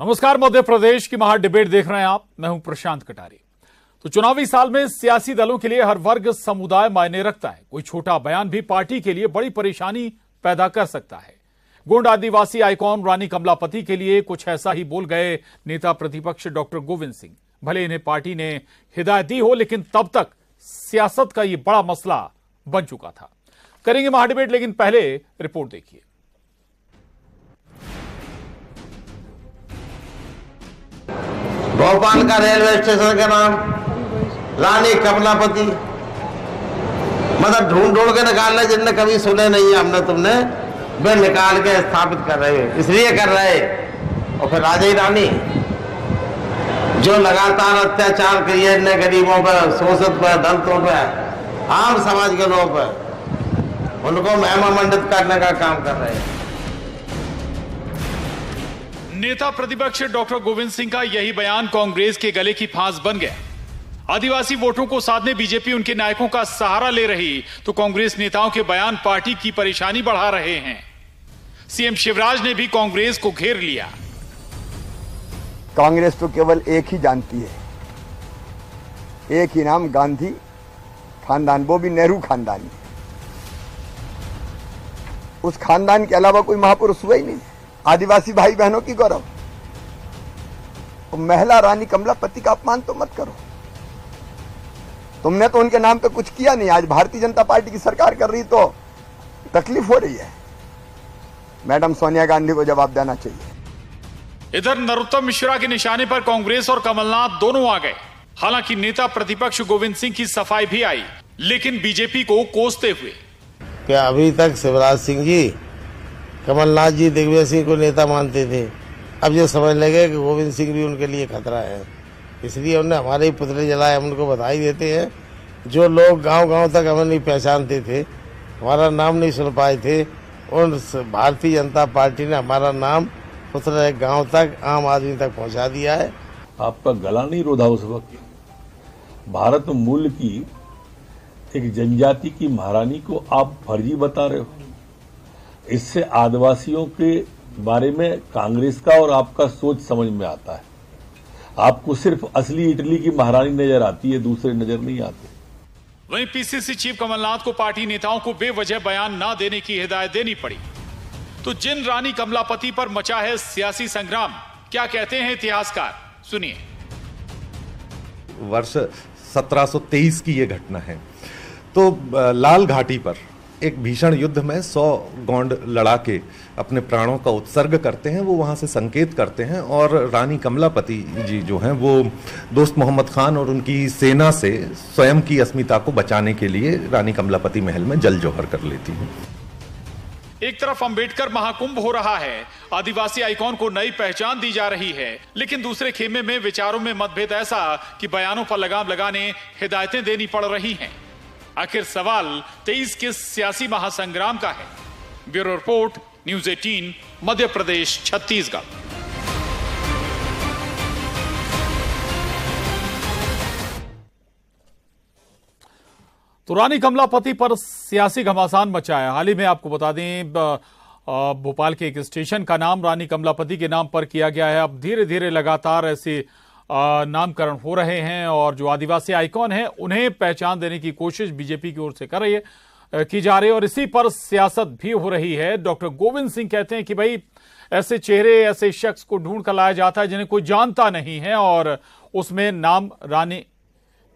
नमस्कार, मध्य प्रदेश की महा डिबेट देख रहे हैं आप। मैं हूं प्रशांत कटारी। तो चुनावी साल में सियासी दलों के लिए हर वर्ग समुदाय मायने रखता है। कोई छोटा बयान भी पार्टी के लिए बड़ी परेशानी पैदा कर सकता है। गोंड आदिवासी आइकॉन रानी कमलापति के लिए कुछ ऐसा ही बोल गए नेता प्रतिपक्ष डॉक्टर गोविंद सिंह। भले इन्हें पार्टी ने हिदायत दी हो, लेकिन तब तक सियासत का यह बड़ा मसला बन चुका था। करेंगे महा डिबेट, लेकिन पहले रिपोर्ट देखिए। भोपाल का रेलवे स्टेशन का नाम रानी कमलापति, मतलब ढूंढ ढूंढ के निकालने जिनने कभी सुने नहीं है हमने तुमने, वे निकाल के स्थापित कर रहे हैं, इसलिए कर रहे। और फिर राजा ही रानी जो लगातार अत्याचार किए इनने गरीबों पर, शोषित पर, दलितों पर, आम समाज के लोगों पर, उनको महिमा मंडित करने का काम कर रहे हैं। नेता प्रतिपक्ष डॉक्टर गोविंद सिंह का यही बयान कांग्रेस के गले की फांस बन गया। आदिवासी वोटों को साधने बीजेपी उनके नायकों का सहारा ले रही, तो कांग्रेस नेताओं के बयान पार्टी की परेशानी बढ़ा रहे हैं। सीएम शिवराज ने भी कांग्रेस को घेर लिया। कांग्रेस तो केवल एक ही जानती है, एक ही नाम, गांधी खानदान, वो भी नेहरू खानदानी। उस खानदान के अलावा कोई महापुरुष हुआ ही नहीं। आदिवासी भाई बहनों की गौरव, तो महिला रानी कमलापति का अपमान तो मत करो। तुमने तो उनके नाम पे कुछ किया नहीं। आज भारतीय जनता पार्टी की सरकार कर रही तो तकलीफ हो रही है। मैडम सोनिया गांधी को जवाब देना चाहिए। इधर नरोत्तम मिश्रा के निशाने पर कांग्रेस और कमलनाथ दोनों आ गए। हालांकि नेता प्रतिपक्ष गोविंद सिंह की सफाई भी आई, लेकिन बीजेपी को कोसते हुए। क्या अभी तक शिवराज सिंह जी, कमलनाथ जी दिग्विजय सिंह को नेता मानते थे, अब ये समझ लगे कि गोविंद सिंह भी उनके लिए खतरा है, इसलिए उन्होंने हमारे ही पुतले जलाए। हम उनको बधाई देते हैं। जो लोग गांव-गांव तक हमें नहीं पहचानते थे, हमारा नाम नहीं सुन पाए थे, उन भारतीय जनता पार्टी ने हमारा नाम पुतले गांव तक, आम आदमी तक पहुंचा दिया है। आपका गला नहीं रोधा उस वक्त। भारत मूल की एक जनजाति की महारानी को आप फर्जी बता रहे हो। इससे आदिवासियों के बारे में कांग्रेस का और आपका सोच समझ में आता है। आपको सिर्फ असली इटली की महारानी नजर आती है, दूसरे नजर नहीं आते। वहीं पीसीसी चीफ कमलनाथ को पार्टी नेताओं को बेवजह बयान न देने की हिदायत देनी पड़ी। तो जिन रानी कमलापति पर मचा है सियासी संग्राम, क्या कहते हैं इतिहासकार, सुनिए। वर्ष 1723 की यह घटना है। तो लाल घाटी पर एक भीषण युद्ध में 100 गोंड लड़ा के अपने प्राणों का उत्सर्ग करते हैं। वो वहाँ से संकेत करते हैं और रानी कमलापति जी जो हैं वो दोस्त मोहम्मद खान और उनकी सेना से स्वयं की अस्मिता को बचाने के लिए रानी कमलापति महल में जल जौहर कर लेती हैं। एक तरफ अंबेडकर महाकुंभ हो रहा है, आदिवासी आइकॉन को नई पहचान दी जा रही है, लेकिन दूसरे खेमे में विचारों में मतभेद ऐसा कि बयानों पर लगाम लगाने हिदायतें देनी पड़ रही हैं। आखिर सवाल 23 के सियासी महासंग्राम का है। Bureau report, news 18, Madhya Pradesh, Chhattisgarh. तो रानी कमलापति पर सियासी घमासान मचा है। हाल ही में आपको बता दें, भोपाल के एक स्टेशन का नाम रानी कमलापति के नाम पर किया गया है। अब धीरे धीरे लगातार ऐसे नामकरण हो रहे हैं और जो आदिवासी आइकॉन हैं उन्हें पहचान देने की कोशिश बीजेपी की ओर से की जा रही है और इसी पर सियासत भी हो रही है। डॉक्टर गोविंद सिंह कहते हैं कि भाई ऐसे चेहरे, ऐसे शख्स को ढूंढ कर लाया जाता है जिन्हें कोई जानता नहीं है, और उसमें नाम रानी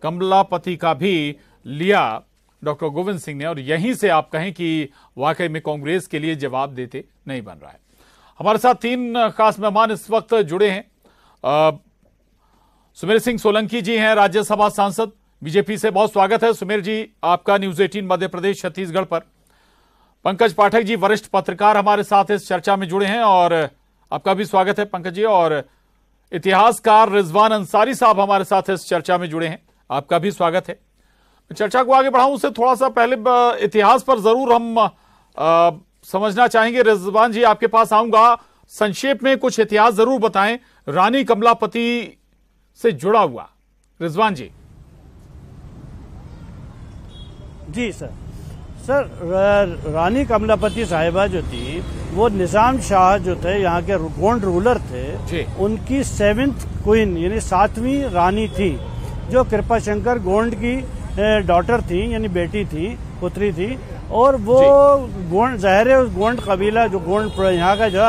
कमलापति का भी लिया डॉक्टर गोविंद सिंह ने। और यहीं से आप कहें कि वाकई में कांग्रेस के लिए जवाब देते नहीं बन रहा है। हमारे साथ 3 खास मेहमान इस वक्त जुड़े हैं। सुमेर सिंह सोलंकी जी हैं, राज्यसभा सांसद, बीजेपी से। बहुत स्वागत है सुमेर जी आपका न्यूज़ 18 मध्य प्रदेश छत्तीसगढ़ पर। पंकज पाठक जी, वरिष्ठ पत्रकार, हमारे साथ इस चर्चा में जुड़े हैं और आपका भी स्वागत है पंकज जी। और इतिहासकार रिजवान अंसारी साहब हमारे साथ इस चर्चा में जुड़े हैं, आपका भी स्वागत है। चर्चा को आगे बढ़ाऊं उससे थोड़ा सा पहले इतिहास पर जरूर हम समझना चाहेंगे। रिजवान जी, आपके पास आऊंगा। संक्षेप में कुछ इतिहास जरूर बताएं रानी कमलापति से जुड़ा हुआ। रिजवान जी। जी सर, रानी कमलापति साहिबा जो थी वो निजाम शाह जो थे यहाँ के गोंड रूलर थे। थे उनकी 7th क्वीन यानी 7वीं रानी थी, जो कृपा शंकर गोंड की डॉटर थी यानी बेटी थी, पुत्री थी। और वो गोंड ज़ाहिर है गोंड कबीला जो गोंड यहाँ का जो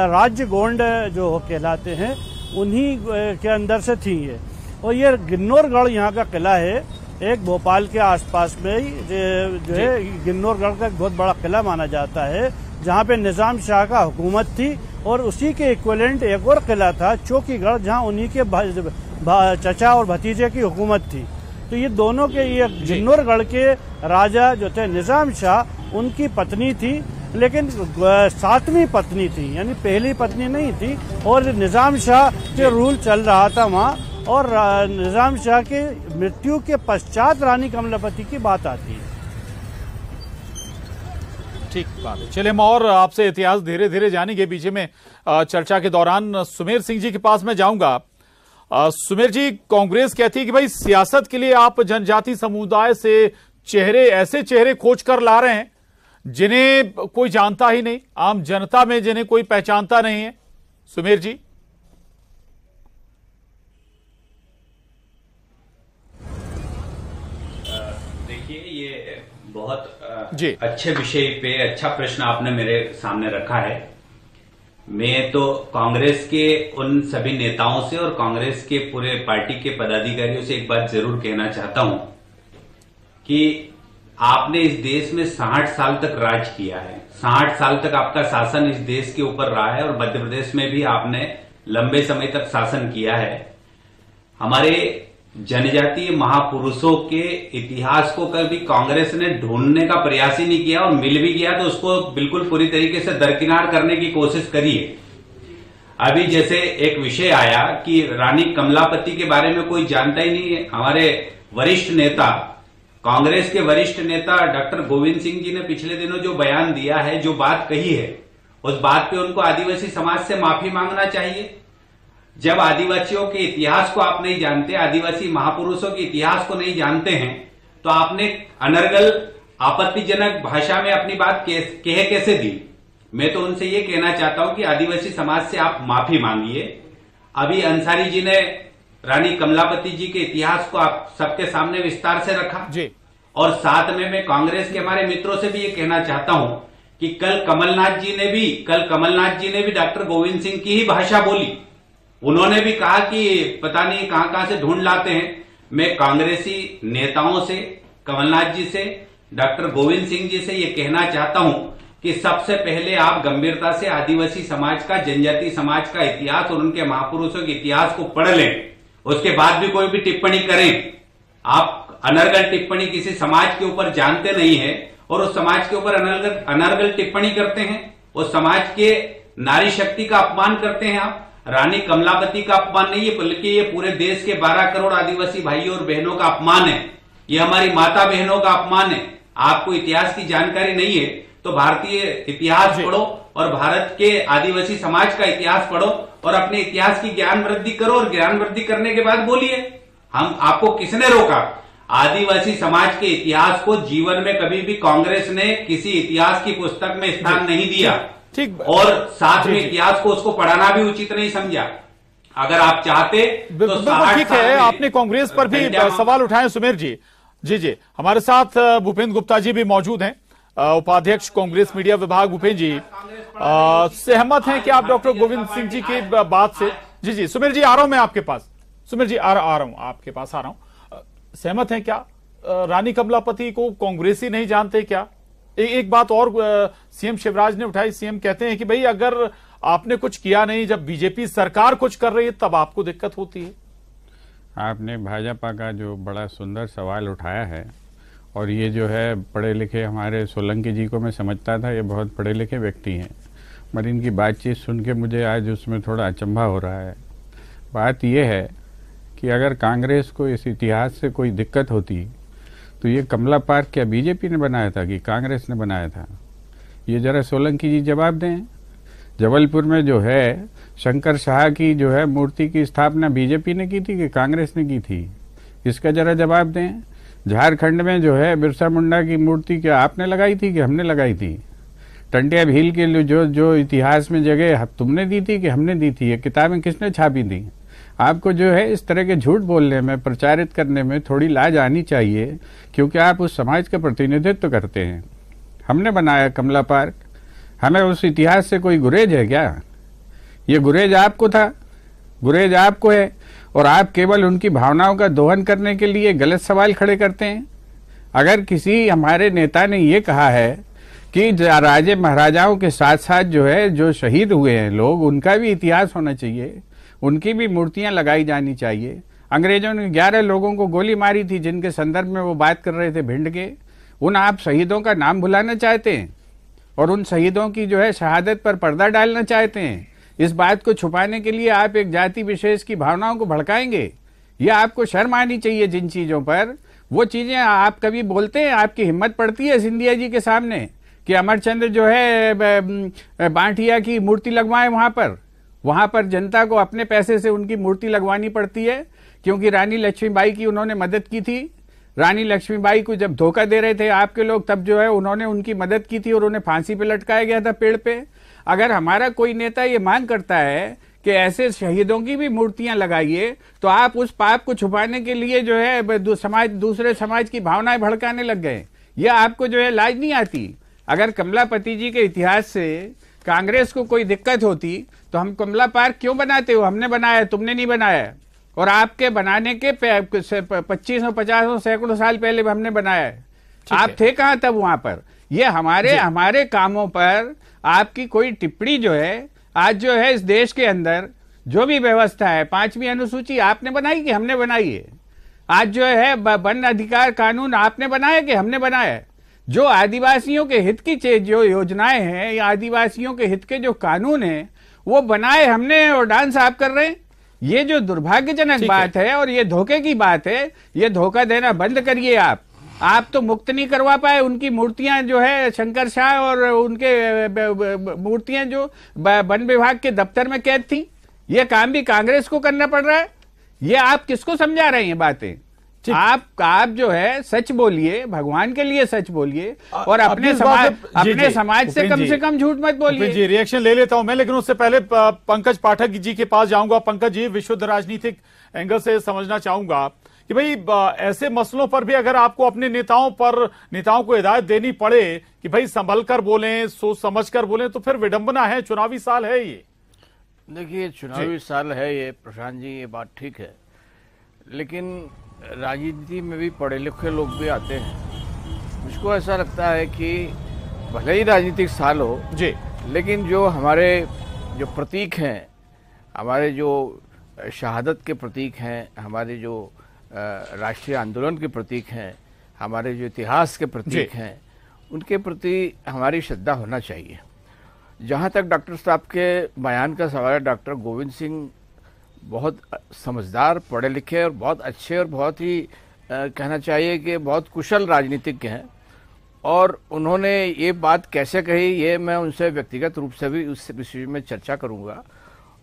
राज्य गोंड जो कहलाते हैं उन्हीं के अंदर से थी ये। और ये गिन्नौरगढ़ यहाँ का किला है, एक भोपाल के आसपास में ही जो है गिन्नौरगढ़ का एक बहुत बड़ा किला माना जाता है, जहाँ पे निजाम शाह का हुकूमत थी। और उसी के इक्विवेलेंट एक और किला था चौकीगढ़, जहाँ उन्हीं के चचा और भतीजे की हुकूमत थी। तो ये दोनों के ये गिन्नौरगढ़ के राजा जो थे निजाम शाह, उनकी पत्नी थी, लेकिन 7वीं पत्नी थी यानी पहली पत्नी नहीं थी। और निजाम शाह के रूल चल रहा था वहाँ, और निजाम शाह के मृत्यु के पश्चात रानी कमलापति की बात आती है। ठीक बात है। चलिए हम और आपसे इतिहास धीरे धीरे जानेंगे। पीछे में चर्चा के दौरान सुमेर सिंह जी के पास मैं जाऊंगा। सुमेर जी, कांग्रेस कहती है कि भाई सियासत के लिए आप जनजाति समुदाय से ऐसे चेहरे खोज कर ला रहे हैं जिन्हें कोई जानता ही नहीं, आम जनता में जिन्हें कोई पहचानता नहीं है। सुमेर जी। देखिए, ये बहुत अच्छे विषय पे अच्छा प्रश्न आपने मेरे सामने रखा है। मैं तो कांग्रेस के उन सभी नेताओं से और कांग्रेस के पूरे पार्टी के पदाधिकारियों से एक बात जरूर कहना चाहता हूं कि आपने इस देश में 60 साल तक राज किया है, 60 साल तक आपका शासन इस देश के ऊपर रहा है, और मध्य प्रदेश में भी आपने लंबे समय तक शासन किया है। हमारे जनजातीय महापुरुषों के इतिहास को कभी कांग्रेस ने ढूंढने का प्रयास ही नहीं किया, और मिल भी गया तो उसको बिल्कुल पूरी तरीके से दरकिनार करने की कोशिश करी है। अभी जैसे एक विषय आया कि रानी कमलापति के बारे में कोई जानता ही नहीं है। हमारे वरिष्ठ नेता, कांग्रेस के वरिष्ठ नेता डॉक्टर गोविंद सिंह जी ने पिछले दिनों जो बयान दिया है, जो बात कही है, उस बात पे उनको आदिवासी समाज से माफी मांगना चाहिए। जब आदिवासियों के इतिहास को आप नहीं जानते, आदिवासी महापुरुषों के इतिहास को नहीं जानते हैं, तो आपने अनर्गल आपत्तिजनक भाषा में अपनी बात कह कैसे दी। मैं तो उनसे ये कहना चाहता हूं कि आदिवासी समाज से आप माफी मांगिए। अभी अंसारी जी ने रानी कमलापति जी के इतिहास को आप सबके सामने विस्तार से रखा जी। और साथ में मैं कांग्रेस के हमारे मित्रों से भी ये कहना चाहता हूं कि कल कमलनाथ जी ने भी डॉक्टर गोविंद सिंह की ही भाषा बोली। उन्होंने भी कहा कि पता नहीं कहां कहां से ढूंढ लाते हैं। मैं कांग्रेसी नेताओं से, कमलनाथ जी से, डॉक्टर गोविंद सिंह जी से ये कहना चाहता हूं कि सबसे पहले आप गंभीरता से आदिवासी समाज का, जनजाति समाज का इतिहास और उनके महापुरुषों के इतिहास को पढ़ लें, उसके बाद भी कोई भी टिप्पणी करें। आप अनर्गल टिप्पणी किसी समाज के ऊपर जानते नहीं है और उस समाज के ऊपर अनर्गल टिप्पणी करते हैं, उस समाज के नारी शक्ति का अपमान करते हैं। आप रानी कमलापति का अपमान नहीं है, बल्कि ये पूरे देश के 12 करोड़ आदिवासी भाइयों और बहनों का अपमान है। ये हमारी माता बहनों का अपमान है। आपको इतिहास की जानकारी नहीं है तो भारतीय इतिहास पढ़ो और भारत के आदिवासी समाज का इतिहास पढ़ो और अपने इतिहास की ज्ञान वृद्धि करो, और ज्ञान वृद्धि करने के बाद बोलिए। हम आपको किसने रोका? आदिवासी समाज के इतिहास को जीवन में कभी भी कांग्रेस ने किसी इतिहास की पुस्तक में स्थान नहीं दिया, ठीक, और साथ में इतिहास को उसको पढ़ाना भी उचित नहीं समझा। अगर आप चाहते तो ठीक है, आपने कांग्रेस पर भी सवाल उठाए सुमेर जी। जी हमारे साथ भूपेंद्र गुप्ता जी भी मौजूद हैं, उपाध्यक्ष कांग्रेस मीडिया विभाग। भूपेंद्र जी सहमत हैं कि आप डॉक्टर गोविंद सिंह जी की बात से? जी सुमेर जी आ रहा हूं मैं आपके पास। सुमेर जी आ रहा हूं आपके पास, आ रहा हूं। सहमत हैं क्या? रानी कमलापति को कांग्रेसी नहीं जानते क्या? एक बात और सीएम शिवराज ने उठाई। सीएम कहते हैं कि भाई अगर आपने कुछ किया नहीं, जब बीजेपी सरकार कुछ कर रही है तब आपको दिक्कत होती है। आपने भाजपा का जो बड़ा सुंदर सवाल उठाया है, और ये जो है पढ़े लिखे हमारे सोलंकी जी को मैं समझता था ये बहुत पढ़े लिखे व्यक्ति हैं, मगर इनकी बातचीत सुन के मुझे आज उसमें थोड़ा अचंभा हो रहा है। बात यह है कि अगर कांग्रेस को इस इतिहास से कोई दिक्कत होती तो ये कमला पार्क क्या बीजेपी ने बनाया था कि कांग्रेस ने बनाया था? ये जरा सोलंकी जी जवाब दें। जबलपुर में जो है शंकर शाह की जो है मूर्ति की स्थापना बीजेपी ने की थी कि कांग्रेस ने की थी? इसका जरा जवाब दें। झारखंड में जो है बिरसा मुंडा की मूर्ति क्या आपने लगाई थी कि हमने लगाई थी? टंटिया भील के लिए जो इतिहास में जगह तुमने दी थी कि हमने दी थी, ये किताबें किसने छापी थी? आपको जो है इस तरह के झूठ बोलने में, प्रचारित करने में थोड़ी लाज आनी चाहिए, क्योंकि आप उस समाज का प्रतिनिधित्व करते हैं। हमने बनाया कमला पार्क, हमें उस इतिहास से कोई गुरेज है क्या? ये गुरेज आपको था, गुरेज आपको है, और आप केवल उनकी भावनाओं का दोहन करने के लिए गलत सवाल खड़े करते हैं। अगर किसी हमारे नेता ने ये कहा है कि राजे महाराजाओं के साथ साथ जो है जो शहीद हुए हैं लोग, उनका भी इतिहास होना चाहिए, उनकी भी मूर्तियां लगाई जानी चाहिए। अंग्रेजों ने 11 लोगों को गोली मारी थी, जिनके संदर्भ में वो बात कर रहे थे भिंड के। उन आप शहीदों का नाम भुलाना चाहते हैं और उन शहीदों की जो है शहादत पर पर्दा डालना चाहते हैं। इस बात को छुपाने के लिए आप एक जाति विशेष की भावनाओं को भड़काएंगे। यह आपको शर्म आनी चाहिए जिन चीजों पर, वो चीजें आप कभी बोलते हैं? आपकी हिम्मत पड़ती है सिंधिया जी के सामने कि अमरचंद्र जो है बांटिया की मूर्ति लगवाएं? वहां पर जनता को अपने पैसे से उनकी मूर्ति लगवानी पड़ती है, क्योंकि रानी लक्ष्मीबाई की उन्होंने मदद की थी। रानी लक्ष्मीबाई को जब धोखा दे रहे थे आपके लोग, तब जो है उन्होंने उनकी मदद की थी और उन्हें फांसी पे लटकाया गया था पेड़ पे। अगर हमारा कोई नेता ये मांग करता है कि ऐसे शहीदों की भी मूर्तियां लगाइए, तो आप उस पाप को छुपाने के लिए जो है दूसरे समाज की भावनाएं भड़काने लग गए। यह आपको जो है लाज नहीं आती? अगर कमलापति जी के इतिहास से कांग्रेस को कोई दिक्कत होती तो हम कमला पार्क क्यों बनाते हो? हमने बनाया, तुमने नहीं बनाया। और आपके बनाने के 25 50 सैकड़ों साल पहले हमने बनाया है। आप थे कहां तब वहां पर? ये हमारे कामों पर आपकी कोई टिप्पणी जो है, आज जो है इस देश के अंदर जो भी व्यवस्था है, 5वीं अनुसूची आपने बनाई कि हमने बनाई है? आज जो है वन अधिकार कानून आपने बनाया कि हमने बनाया है? जो आदिवासियों के हित की जो योजनाएं हैं या आदिवासियों के हित के जो कानून हैं, वो बनाए हमने और डांस आप कर रहे हैं। ये जो दुर्भाग्यजनक बात है और ये धोखे की बात है, ये धोखा देना बंद करिए। आप तो मुक्त नहीं करवा पाए उनकी मूर्तियां जो है, शंकर शाह और उनके मूर्तियां जो वन विभाग के दफ्तर में कैद थी। ये काम भी कांग्रेस को करना पड़ रहा है। ये आप किसको समझा रहे हैं बातें? आप जो है सच बोलिए, भगवान के लिए सच बोलिए, और अपने समाज से कम झूठ मत बोलिए। जी, रिएक्शन ले लेता हूं मैं, लेकिन उससे पहले पंकज पाठक जी के पास जाऊंगा। पंकज जी, विशुद्ध राजनीतिक एंगल से समझना चाहूंगा कि भाई ऐसे मसलों पर भी अगर आपको अपने नेताओं को हिदायत देनी पड़े कि भाई संभल कर बोलें, सोच समझ कर बोलें, तो फिर विडंबना है। चुनावी साल है ये। देखिए, चुनावी साल है ये प्रशांत जी, ये बात ठीक है, लेकिन राजनीति में भी पढ़े लिखे लोग भी आते हैं। मुझको ऐसा लगता है कि भले ही राजनीतिक साल हो जी, लेकिन जो हमारे जो प्रतीक हैं, हमारे जो शहादत के प्रतीक हैं, हमारे जो राष्ट्रीय आंदोलन के प्रतीक हैं, हमारे जो इतिहास के प्रतीक हैं, उनके प्रति हमारी श्रद्धा होना चाहिए। जहाँ तक डॉक्टर साहब के बयान का सवाल है, डॉक्टर गोविंद सिंह बहुत समझदार, पढ़े लिखे और बहुत अच्छे और बहुत ही कहना चाहिए कि बहुत कुशल राजनीतिज्ञ हैं। और उन्होंने ये बात कैसे कही, ये मैं उनसे व्यक्तिगत रूप से भी उस विषय में चर्चा करूँगा।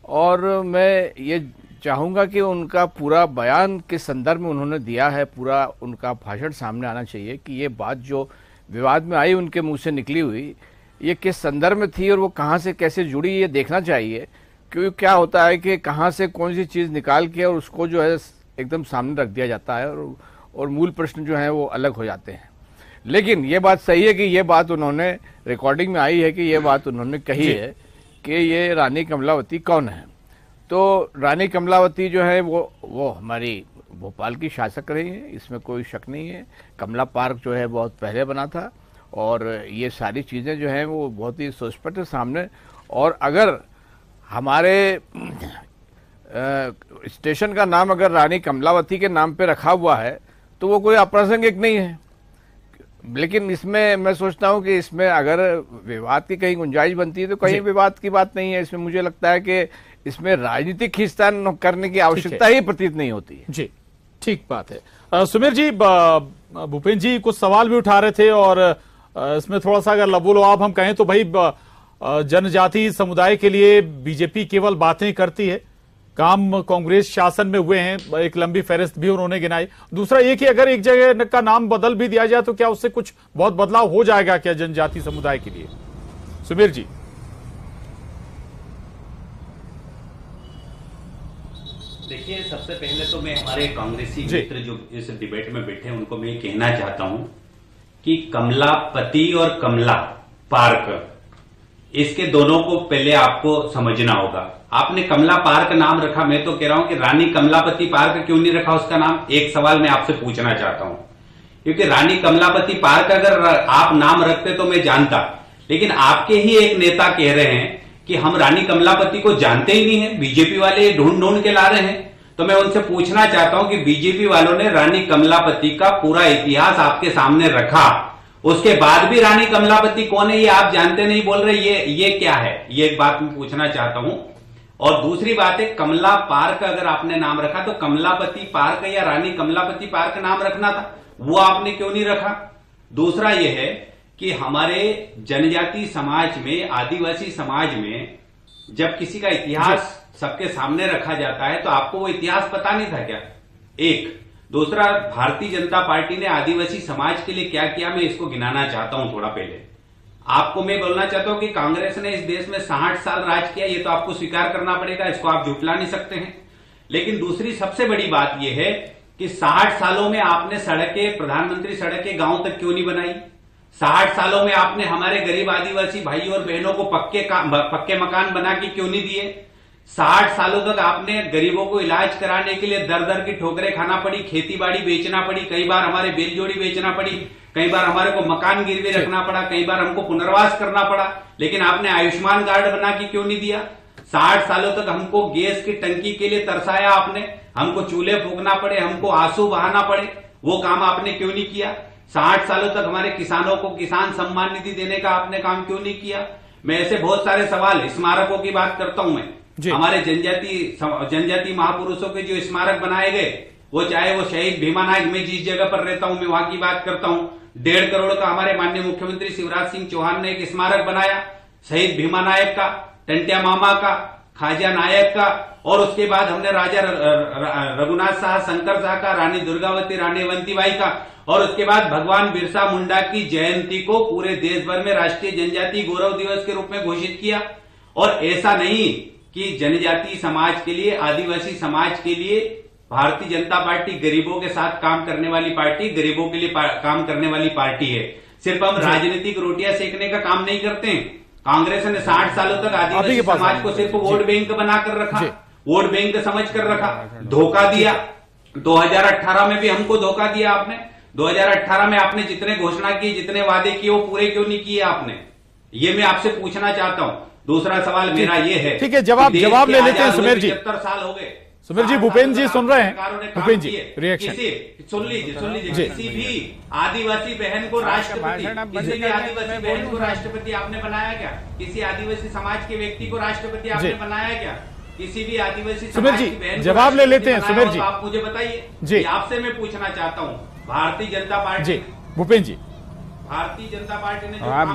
और मैं ये चाहूँगा कि उनका पूरा बयान किस संदर्भ में उन्होंने दिया है, पूरा उनका भाषण सामने आना चाहिए कि ये बात जो विवाद में आई, उनके मुंह से निकली हुई, ये किस संदर्भ में थी और वो कहाँ से कैसे जुड़ी, ये देखना चाहिए। क्योंकि क्या होता है कि कहाँ से कौन सी चीज़ निकाल के और उसको जो है एकदम सामने रख दिया जाता है और मूल प्रश्न जो है वो अलग हो जाते हैं। लेकिन ये बात सही है कि ये बात उन्होंने रिकॉर्डिंग में आई है कि ये बात उन्होंने कही है कि ये रानी कमलावती कौन है। तो रानी कमलावती जो है वो हमारी भोपाल की शासक रही है, इसमें कोई शक नहीं है। कमला पार्क जो है बहुत पहले बना था और ये सारी चीज़ें जो हैं वो बहुत ही सुस्पष्ट सामने। और अगर हमारे स्टेशन का नाम अगर रानी कमलावती के नाम पे रखा हुआ है तो वो कोई अप्रासंगिक नहीं है। लेकिन इसमें मैं सोचता हूं कि इसमें अगर विवाद की कहीं गुंजाइश बनती है तो कहीं विवाद की बात नहीं है। इसमें मुझे लगता है कि इसमें राजनीतिक खींचतान करने की आवश्यकता ही प्रतीत नहीं होती है। जी, ठीक बात है। सुमेर जी, भूपेंद्र जी कुछ सवाल भी उठा रहे थे और इसमें थोड़ा सा अगर लबो लबाब हम कहें तो भाई जनजाति समुदाय के लिए बीजेपी केवल बातें करती है, काम कांग्रेस शासन में हुए हैं, एक लंबी फहरिस्त भी उन्होंने गिनाई। दूसरा ये कि अगर एक जगह का नाम बदल भी दिया जाए तो क्या उससे कुछ बहुत बदलाव हो जाएगा क्या जनजाति समुदाय के लिए? सुबीर जी। देखिए, सबसे पहले तो मैं हमारे कांग्रेसी मित्र जो इस डिबेट में बैठे हैं उनको मैं कहना चाहता हूं कि कमलापति और कमला पार्क, इसके दोनों को पहले आपको समझना होगा। आपने कमला पार्क नाम रखा, मैं तो कह रहा हूं कि रानी कमलापति पार्क क्यों नहीं रखा उसका नाम? एक सवाल मैं आपसे पूछना चाहता हूं, क्योंकि रानी कमलापति पार्क अगर आप नाम रखते तो मैं जानता, लेकिन आपके ही एक नेता कह रहे हैं कि हम रानी कमलापति को जानते ही नहीं है, बीजेपी वाले ढूंढ ढूंढ के ला रहे हैं। तो मैं उनसे पूछना चाहता हूं कि बीजेपी वालों ने रानी कमलापति का पूरा इतिहास आपके सामने रखा, उसके बाद भी रानी कमलापति कौन है ये आप जानते नहीं, बोल रहे ये क्या है? ये एक बात मैं पूछना चाहता हूं। और दूसरी बात है, कमला पार्क अगर आपने नाम रखा तो कमलापति पार्क या रानी कमलापति पार्क नाम रखना था, वो आपने क्यों नहीं रखा? दूसरा यह है कि हमारे जनजाति समाज में, आदिवासी समाज में जब किसी का इतिहास सबके सामने रखा जाता है तो आपको वो इतिहास पता नहीं था क्या? एक। दूसरा, भारतीय जनता पार्टी ने आदिवासी समाज के लिए क्या किया, मैं इसको गिनाना चाहता हूं। थोड़ा पहले आपको मैं बोलना चाहता हूं कि कांग्रेस ने इस देश में 60 साल राज किया, ये तो आपको स्वीकार करना पड़ेगा, इसको आप झुठला नहीं सकते हैं। लेकिन दूसरी सबसे बड़ी बात यह है कि 60 सालों में आपने सड़कें, प्रधानमंत्री सड़कें गांव तक क्यों नहीं बनाई? 60 सालों में आपने हमारे गरीब आदिवासी भाई और बहनों को पक्के मकान बना के क्यों नहीं दिए? 60 सालों तक आपने गरीबों को इलाज कराने के लिए दर दर की ठोकरें खाना पड़ी, खेती बाड़ी बेचना पड़ी, कई बार हमारे बेल जोड़ी बेचना पड़ी, कई बार हमारे को मकान गिरवी रखना पड़ा, कई बार हमको पुनर्वास करना पड़ा, लेकिन आपने आयुष्मान कार्ड बना के क्यों नहीं दिया? 60 सालों तक हमको गैस की टंकी के लिए तरसाया आपने, हमको चूल्हे फूकना पड़े, हमको आंसू बहाना पड़े, वो काम आपने क्यों नहीं किया? 60 सालों तक हमारे किसानों को किसान सम्मान निधि देने का आपने काम क्यों नहीं किया? मैं ऐसे बहुत सारे सवाल, स्मारकों की बात करता हूं मैं, हमारे जनजाति महापुरुषों के जो स्मारक बनाए गए, वो चाहे वो शहीद भीमा नायक, मैं जिस जगह पर रहता हूं मैं वहां की बात करता हूं, 1.5 करोड़ का हमारे माननीय मुख्यमंत्री शिवराज सिंह चौहान ने एक स्मारक बनाया शहीद भीमा नायक का, टंटिया मामा का, खाजा नायक का, और उसके बाद हमने राजा रघुनाथ शाह, शंकर शाह का, रानी दुर्गावती, रानी अवंतीबाई का, और उसके बाद भगवान बिरसा मुंडा की जयंती को पूरे देश भर में राष्ट्रीय जनजाति गौरव दिवस के रूप में घोषित किया। और ऐसा नहीं कि जनजाति समाज के लिए, आदिवासी समाज के लिए भारतीय जनता पार्टी गरीबों के साथ काम करने वाली पार्टी, गरीबों के लिए काम करने वाली पार्टी है। सिर्फ हम राजनीतिक रोटियां सेकने का काम नहीं करते हैं। कांग्रेस ने 60 सालों तक आदिवासी समाज को सिर्फ वोट बैंक बनाकर रखा, वोट बैंक समझ कर रखा, धोखा दिया। 2018 में भी हमको धोखा दिया आपने। 2018 में आपने जितने घोषणा की, जितने वादे किए, वो पूरे क्यों नहीं किए आपने? ये मैं आपसे पूछना चाहता हूं। दूसरा सवाल मेरा ये है, ठीक है, जवाब ले लेते हैं सुमेर जी। 75 साल हो गए। सुमेर जी, भूपेंद्र जी सुन रहे हैं, भूपेंद्र जी रिएक्शन सुन लीजिए। किसी भी आदिवासी बहन को राष्ट्रपति, किसी भी आदिवासी बहन को राष्ट्रपति आपने बनाया क्या? किसी आदिवासी समाज के व्यक्ति को राष्ट्रपति आपने बनाया क्या? किसी भी आदिवासी समाज की बहन को जवाब ले लेते हैं सुमेर जी, आप मुझे बताइए जी। आपसे मैं पूछना चाहता हूँ, भारतीय जनता पार्टी, भूपेंद्र जी, भारतीय जनता पार्टी ने आप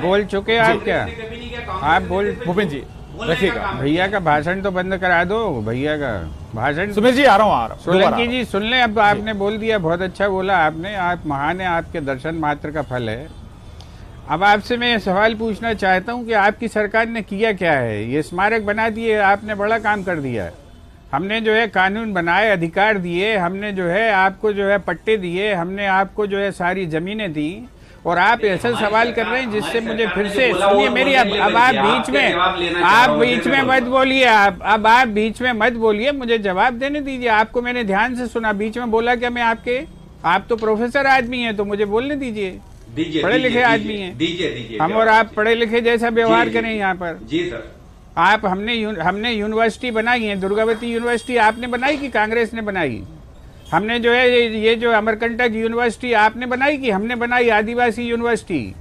बोल चुके, आप क्या आप बोल, भूपेंद्र जी रखिएगा, भैया का भाषण तो बंद करा दो, भैया का भाषण। सुमेर जी आ रहा हूँ सोलंकी जी सुन ले, अब आपने बोल दिया, बहुत अच्छा बोला आपने, आप महान है, आपके दर्शन मात्र का फल है। अब आपसे मैं सवाल पूछना चाहता हूँ कि आपकी सरकार ने किया क्या है? ये स्मारक बना दिए, आपने बड़ा काम कर दिया है। हमने जो है कानून बनाए, अधिकार दिए, हमने जो है आपको जो है पट्टे दिए, हमने आपको जो है सारी जमीनें दी, और आप ऐसा सवाल कर रहे हैं जिससे मुझे फिर से सुनिए मेरी, अब आप बीच में मत बोलिए, अब आप बीच में मत बोलिए, मुझे जवाब देने दीजिए। आपको मैंने ध्यान से सुना, बीच में बोला क्या मैं आपके? आप तो प्रोफेसर आदमी हैं, तो मुझे बोलने दीजिए, पढ़े लिखे आदमी हैं हम, और आप पढ़े लिखे जैसा व्यवहार करें यहाँ पर। जी सर। आप हमने यूनिवर्सिटी बनाई है, दुर्गावती यूनिवर्सिटी आपने बनाई कि कांग्रेस ने बनाई? हमने जो है ये जो अमरकंटक यूनिवर्सिटी आपने बनाई कि हमने बनाई? आदिवासी यूनिवर्सिटी,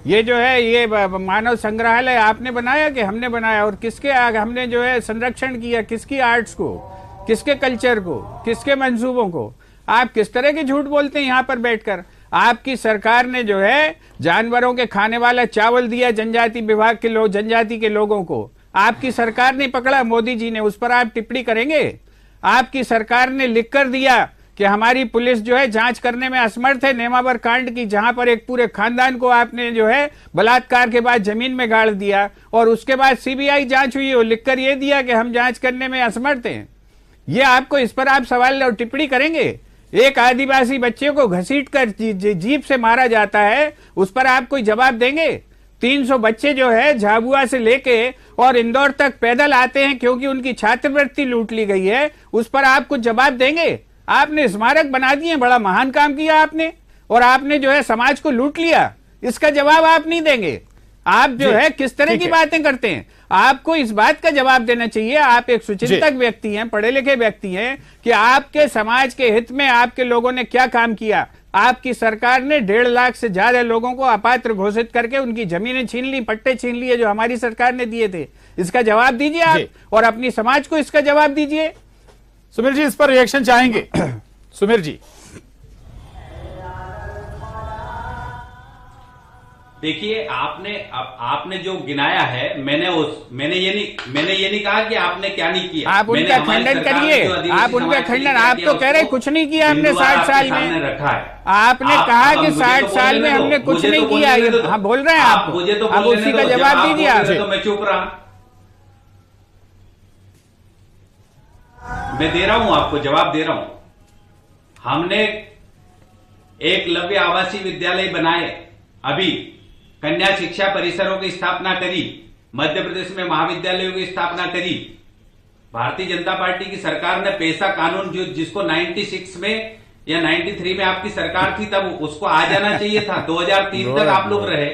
ये जो है ये मानव संग्रहालय आपने बनाया कि हमने बनाया? और किसके हमने जो है संरक्षण किया? किसकी आर्ट्स को, किसके कल्चर को, किसके मंसूबों को? आप किस तरह के झूठ बोलते हैं यहाँ पर बैठकर? आपकी सरकार ने जो है जानवरों के खाने वाला चावल दिया जनजाति विभाग के लोग, जनजाति के लोगों को। आपकी सरकार ने पकड़ा, मोदी जी ने, उस पर आप टिप्पणी करेंगे? आपकी सरकार ने लिख कर दिया कि हमारी पुलिस जो है जांच करने में असमर्थ है नेमावर कांड की, जहां पर एक पूरे खानदान को आपने जो है बलात्कार के बाद जमीन में गाड़ दिया और उसके बाद सीबीआई जांच हुई और लिखकर ये दिया कि हम जांच करने में असमर्थ हैं। ये आपको इस पर आप सवाल और टिप्पणी करेंगे? एक आदिवासी बच्चे को घसीट कर जीप से मारा जाता है, उस पर आप कोई जवाब देंगे? 300 बच्चे जो है झाबुआ से लेके और इंदौर तक पैदल आते हैं क्योंकि उनकी छात्रवृत्ति लूट ली गई है, उस पर आप कुछ जवाब देंगे? आपने स्मारक बना दिए, बड़ा महान काम किया आपने, और आपने जो है समाज को लूट लिया, इसका जवाब आप नहीं देंगे। आप जो है किस तरह की बातें करते हैं? आपको इस बात का जवाब देना चाहिए। आप एक सुचिंतक व्यक्ति हैं, पढ़े लिखे व्यक्ति हैं, कि आपके समाज के हित में आपके लोगों ने क्या काम किया। आपकी सरकार ने 1.5 लाख से ज्यादा लोगों को अपात्र घोषित करके उनकी जमीनें छीन ली, पट्टे छीन लिए जो हमारी सरकार ने दिए थे। इसका जवाब दीजिए आप, और अपनी समाज को इसका जवाब दीजिए। सुमीर जी इस पर रिएक्शन चाहेंगे? सुमीर जी देखिए, आपने जो गिनाया है, मैंने ये नहीं कहा कि आपने क्या नहीं किया। आप उनका खंडन करिए, आप उनका खंडन, आप तो कह रहे कुछ नहीं किया हमने 60 साल में रखा है। आपने कहा कि 60 साल में हमने कुछ नहीं किया। हाँ बोल रहे हैं आप, मुझे तो अब उसी का जवाब दीजिए आप। तो मैं चुप रहा, मैं दे रहा हूं आपको जवाब दे रहा हूं। हमने एकलव्य आवासीय विद्यालय बनाए, अभी कन्या शिक्षा परिसरों की स्थापना करी, मध्य प्रदेश में महाविद्यालयों की स्थापना करी। भारतीय जनता पार्टी की सरकार ने पैसा कानून जिसको 96 में या 93 में आपकी सरकार थी तब उसको आ जाना चाहिए था, 2003 तक आप लोग रहे,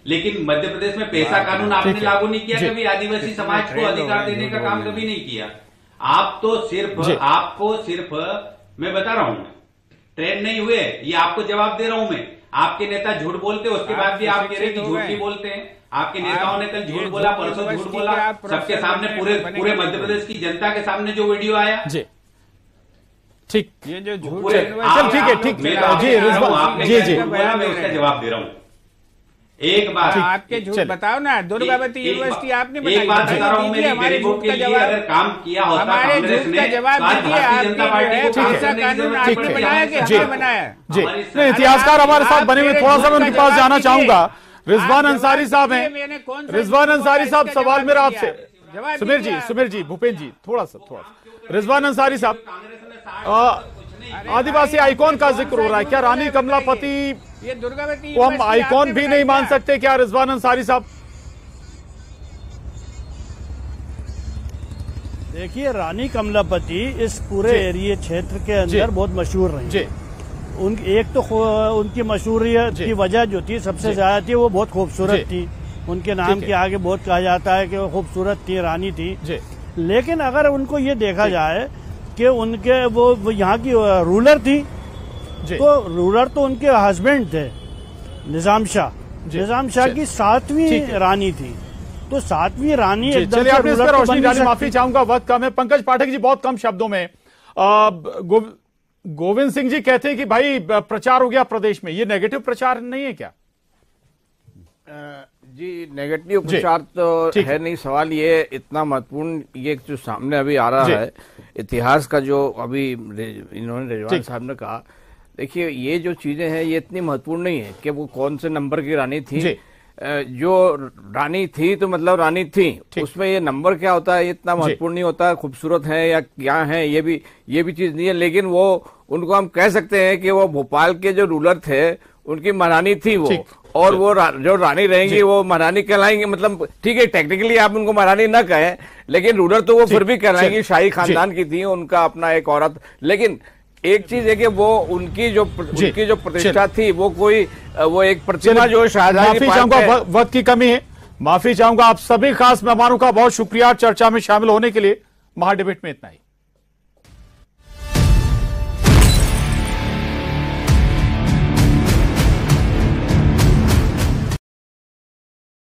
लेकिन मध्य प्रदेश में पैसा कानून आपने लागू नहीं किया कभी, आदिवासी समाज को अधिकार देने का काम कभी नहीं किया। आप तो सिर्फ मैं बता रहा हूं, ट्रेन नहीं हुए, ये आपको जवाब दे रहा हूं मैं। आपके नेता झूठ बोलते, उसके बाद भी आप कह रहे कि झूठ नहीं बोलते हैं। आपके नेताओं ने कल झूठ बोला, परसों झूठ बोला, सबके सामने, पूरे मध्य प्रदेश की जनता के सामने जो वीडियो आया। जी ठीक, ये जो झूठ ठीक है ठीक जी जी मैं उसका जवाब दे रहा हूँ। एक बात आपके झूठ बताओ ना, दुर्गावती यूनिवर्सिटी आपने बनाई, एक बात बता रहा हूँ, मेरी गरीबों के लिए अगर काम किया होता हमारे झूठ का जवाब दीजिए। भारतीय जनता पार्टी को कानून आपने बनाया कि हमने बनाया? जी नहीं, इतिहासकार हमारे साथ बने हुए, थोड़ा सा मैं उनके पास जाना चाहूंगा। रिजवान अंसारी साहब हैं, रिजवान अंसारी साहब सवाल मेरा आपसे। सुमीर जी भूपेंद्र जी थोड़ा सा रिजवान अंसारी साहब, आदिवासी आइकॉन का जिक्र हो रहा है, क्या रानी कमलापति ये दुर्गावती को हम आइकॉन भी नहीं मान सकते क्या रिजवान अंसारी साहब? देखिए, रानी कमलापति इस पूरे एरिया क्षेत्र के अंदर बहुत मशहूर रही। एक तो उनकी मशहूरियत की वजह जो थी सबसे ज्यादा थी, वो बहुत खूबसूरत थी। उनके नाम के आगे बहुत कहा जाता है कि वो खूबसूरत थी, रानी थी। लेकिन अगर उनको ये देखा जाए कि उनके वो यहाँ की रूलर थी, तो रूलर तो उनके हस्बैंड थे निजाम शाह की 7वीं रानी थी। तो 7वीं रानी एकदम से रूलर तो बन नहीं सकती। माफी चाहूंगा, वक्त कम है। पंकज पाठक जी बहुत कम शब्दों में, गोविंद सिंह जी कहते हैं कि भाई प्रचार हो गया प्रदेश में, ये नेगेटिव प्रचार नहीं है क्या? जी नेगेटिव प्रचार तो है नहीं। सवाल ये इतना महत्वपूर्ण, ये जो सामने अभी आ रहा है इतिहास का, जो अभी इन्होंने रिजवान साहब ने कहा, देखिए ये जो चीजें हैं ये इतनी महत्वपूर्ण नहीं है कि वो कौन से नंबर की रानी थी। जो रानी थी तो मतलब रानी थी, उसमें ये नंबर क्या होता है ये इतना महत्वपूर्ण नहीं होता, खूबसूरत है या क्या है ये भी चीज नहीं है। लेकिन वो उनको हम कह सकते हैं कि वो भोपाल के जो रूलर थे उनकी महारानी थी वो, और वो जो रानी रहेंगी वो महारानी कहलाएंगी। मतलब ठीक है, टेक्निकली आप उनको महारानी ना कहें, लेकिन रूलर तो वो फिर भी कहलाएंगी, शाही खानदान की थी, उनका अपना एक औरत। लेकिन एक चीज है कि वो उनकी जो प्रतिष्ठा थी वो एक प्रतिमा जो शाहजहां माफी चाहूंगा, वक्त की कमी है, माफी चाहूंगा। आप सभी खास मेहमानों का बहुत शुक्रिया चर्चा में शामिल होने के लिए। महाडिबेट में इतना ही।